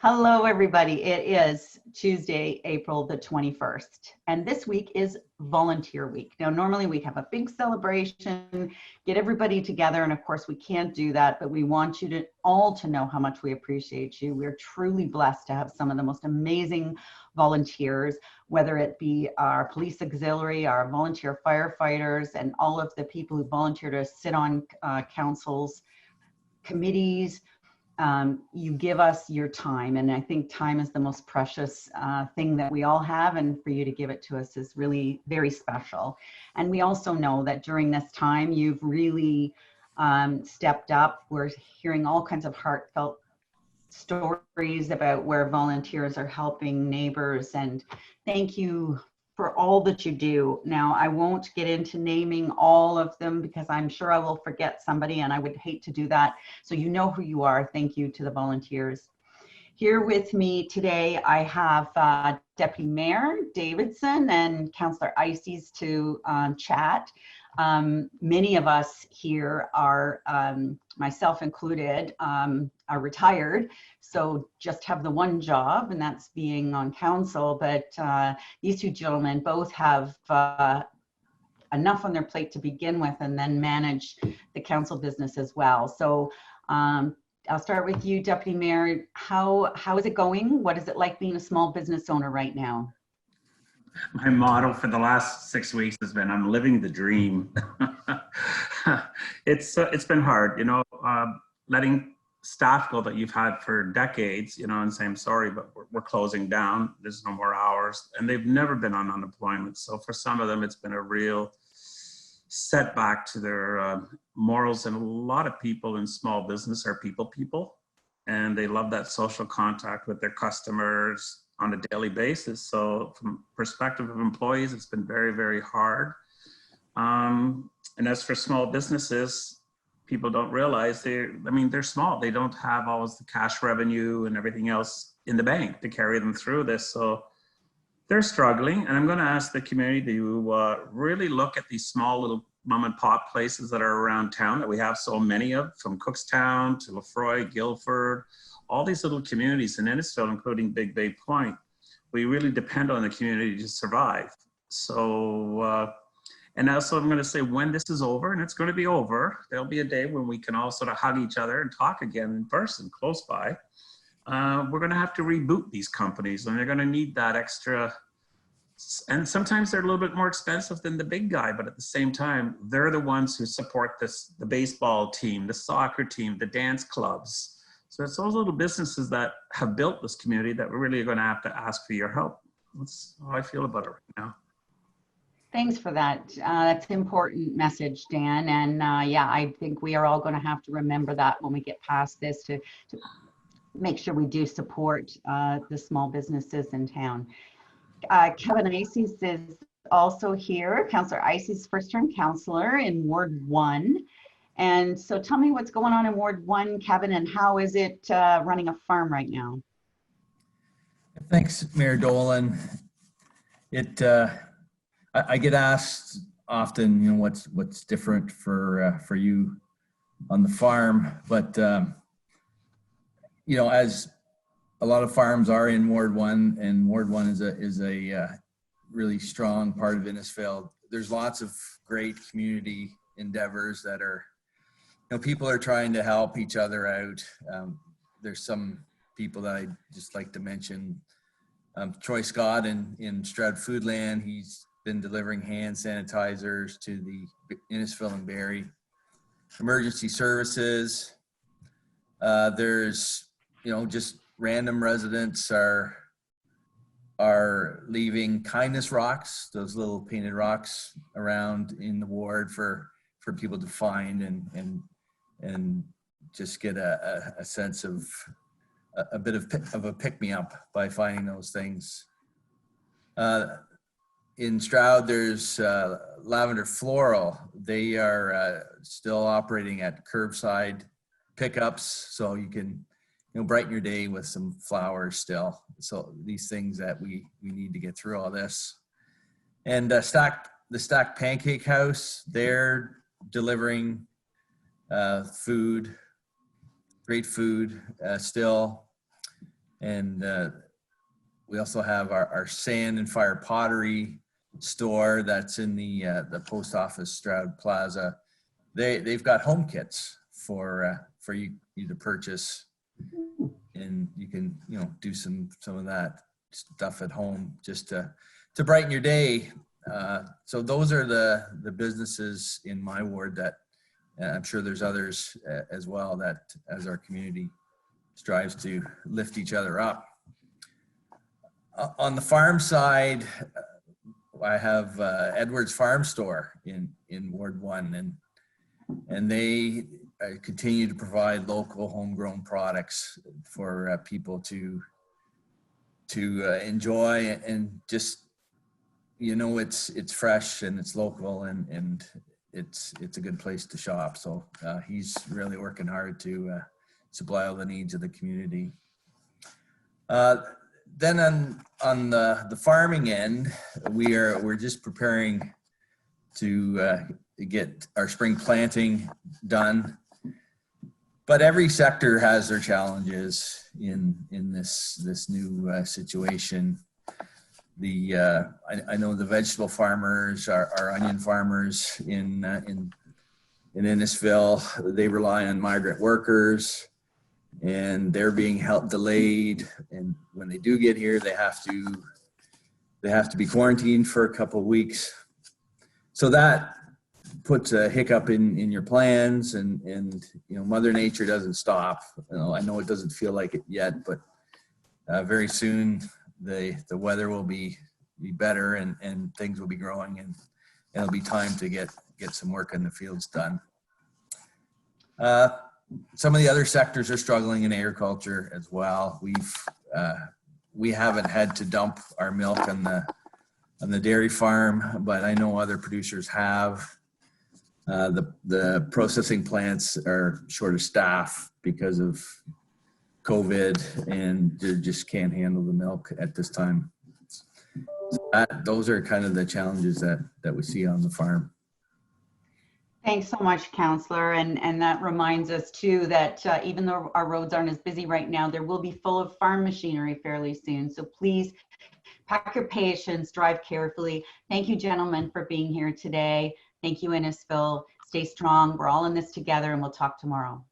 Hello, everybody. It is Tuesday, April the 21st, and this week is Volunteer Week. Now, normally we have a big celebration, get everybody together, and of course we can't do that, but we want you to all to know how much we appreciate you. We're truly blessed to have some of the most amazing volunteers, whether it be our police auxiliary, our volunteer firefighters, and all of the people who volunteer to sit on councils, committees. You give us your time, and I think time is the most precious thing that we all have, and for you to give it to us is really very special. And we also know that during this time you've really stepped up. We're hearing all kinds of heartfelt stories about where volunteers are helping neighbors, and thank you for all that you do. Now, I won't get into naming all of them because I'm sure I will forget somebody, and I would hate to do that. So you know who you are. Thank you to the volunteers. Here with me today, I have Deputy Mayor Davidson and Councillor Eisses to chat. Many of us here are, myself included, are retired, so just have the one job, and that's being on council. But these two gentlemen both have enough on their plate to begin with, and then manage the council business as well. So I'll start with you, Deputy Mayor. How is it going? What is it like being a small business owner right now? My motto for the last 6 weeks has been, I'm living the dream. It's been hard, you know, letting staff go that you've had for decades, you know, and saying, sorry, but we're closing down. There's no more hours, and they've never been on unemployment. So for some of them, it's been a real setback to their morals. And a lot of people in small business are people, and they love that social contact with their customers on a daily basis. So from perspective of employees, it's been very, very hard. And as for small businesses, people don't realize they're small. They don't have always the cash revenue and everything else in the bank to carry them through this. So they're struggling. And I'm going to ask the community to really look at these small little mom and pop places that are around town that we have so many of, from Cookstown to Lefroy, Guildford, all these little communities in Innisfil, including Big Bay Point. We really depend on the community to survive. So, and also I'm going to say, when this is over, and it's going to be over, there'll be a day when we can all sort of hug each other and talk again in person, close by. We're going to have to reboot these companies, and they're going to need that extra. And sometimes they're a little bit more expensive than the big guy, but at the same time, they're the ones who support the baseball team, the soccer team, the dance clubs. So it's those little businesses that have built this community that we're really going to have to ask for your help. That's how I feel about it right now. Thanks for that. That's an important message, Dan. And yeah, I think we are all going to have to remember that when we get past this, to make sure we do support the small businesses in town. Kevin Eisses is also here. Councillor Eisses, first-term councillor in Ward 1. And so tell me what's going on in Ward 1, Kevin, and how is it running a farm right now? Thanks, Mayor Dollin. I get asked often, you know, what's different for you on the farm, but you know, as a lot of farms are in Ward 1, and Ward 1 is a really strong part of Innisfil. There's lots of great community endeavors that are, you know, people are trying to help each other out. There's some people that I just like to mention. Troy Scott in Stroud Foodland, he's been delivering hand sanitizers to the Innisfil and Barrie. Emergency services. There's, you know, just random residents are leaving kindness rocks, those little painted rocks around in the ward for people to find and just get a sense of a bit of a pick-me-up by finding those things. In Stroud, there's Lavender Floral. They are still operating at curbside pickups, so you can, you know, brighten your day with some flowers still. So these things that we need to get through all this. And the Stacked Pancake House, they're delivering food, great food still. And we also have our sand and fire pottery store that's in the post office Stroud Plaza. They've got home kits for you to purchase, and you can do some of that stuff at home just to brighten your day. So those are the businesses in my ward that I'm sure there's others as well that, as our community strives to lift each other up. On the farm side, I have Edwards Farm Store in Ward 1, and they continue to provide local homegrown products for people to enjoy, and just it's fresh and it's local, and it's a good place to shop. So he's really working hard to supply all the needs of the community. Then on the farming end, we're just preparing to get our spring planting done. But every sector has their challenges in this new situation. I know the vegetable farmers, our onion farmers in Innisfil, they rely on migrant workers, and they're being delayed. And when they do get here, they have to be quarantined for a couple of weeks. So that puts a hiccup in your plans, and Mother Nature doesn't stop. I know it doesn't feel like it yet, but very soon the weather will be better, and things will be growing, and it'll be time to get some work in the fields done. Some of the other sectors are struggling in agriculture as well. We haven't had to dump our milk on the dairy farm, but I know other producers have. The processing plants are short of staff because of COVID, and they just can't handle the milk at this time. So those are kind of the challenges that we see on the farm. Thanks so much, Councillor. And that reminds us too that even though our roads aren't as busy right now, there will be full of farm machinery fairly soon. So please pack your patience, drive carefully. Thank you, gentlemen, for being here today. Thank you, Innisfil. Stay strong. We're all in this together, and we'll talk tomorrow.